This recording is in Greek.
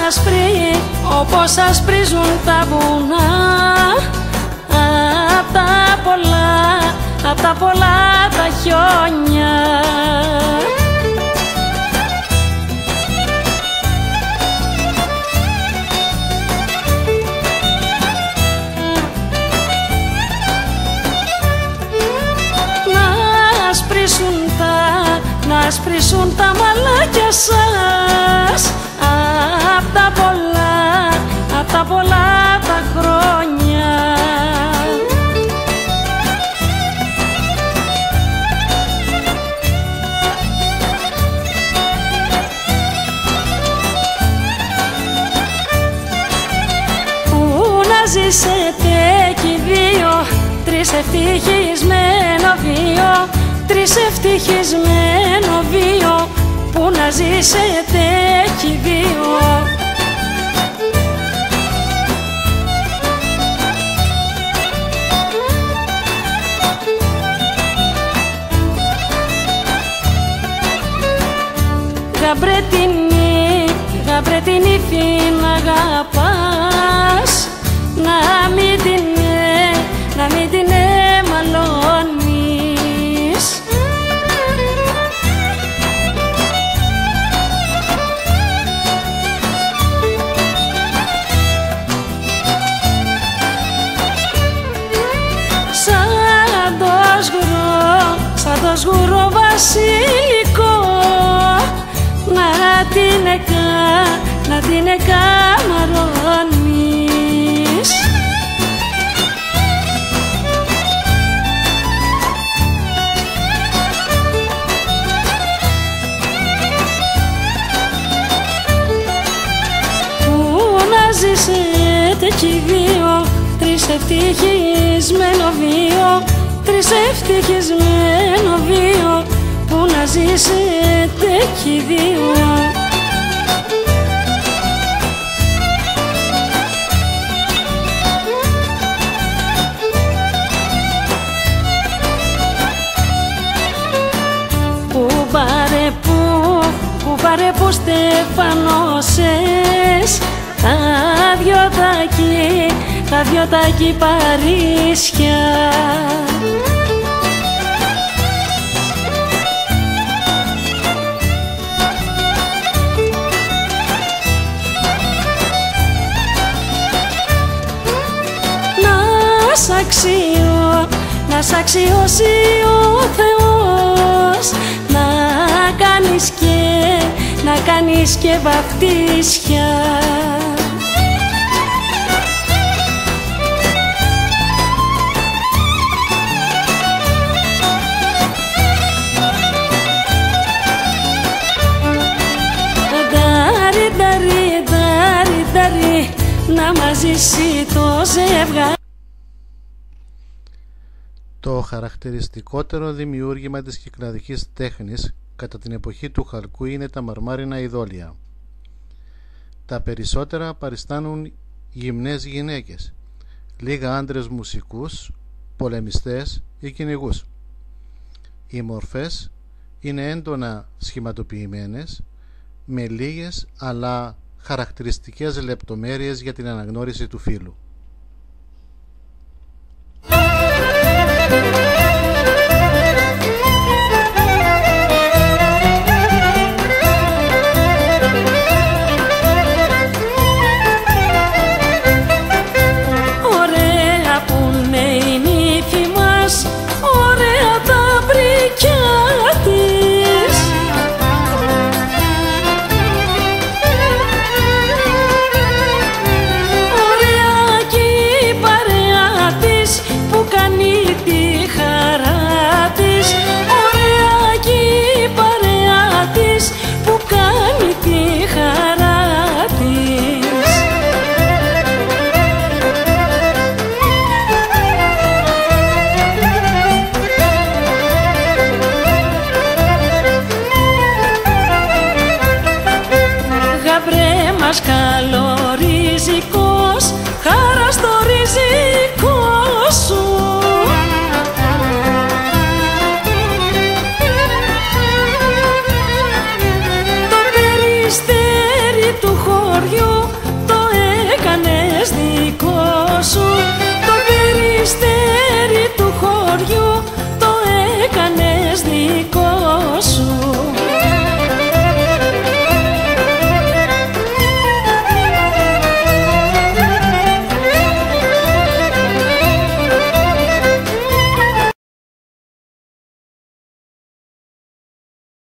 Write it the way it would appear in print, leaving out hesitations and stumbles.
άσπρη όπως ασπρίζουν τα βουνά, απ' τα πολλά τα χιόνια. Να ασπρίσουν τα μαλάκια σας απ' τα πολλά τα χρόνια. Πού να ζήσετε κι δύο, τρεις ευτυχισμένο βίο, τρεις ευτυχισμένο βίο, που να ζήσετε κι δύο. Γαμπρέτινη φη να αγαπάς, να μην την εμαλώνεις. Σαν το σγουρό βασιλικό, να την εκαμαρώνεις. Πού να ζήσετε κι δύο, τρεις ευτυχισμένο βίο, τρεις ευτυχισμένο βίο, που να ζήσετε κι δύο. Που στεφανώσες τα δυο τα κυπαρίσια. Να σ' αξιώσει ο Θεός, να κάνεις και βαφτίσια. Ντάρι, να μαζίσει το ζευγάρι. Το χαρακτηριστικότερο δημιούργημα της κυκλαδικής τέχνης κατά την εποχή του χαλκού είναι τα μαρμάρινα ειδόλια. Τα περισσότερα παριστάνουν γυμνές γυναίκες, λίγα άντρες μουσικούς, πολεμιστές ή κυνηγούς. Οι μορφές είναι έντονα σχηματοποιημένες, με λίγες αλλά χαρακτηριστικές λεπτομέρειες για την αναγνώριση του φύλου.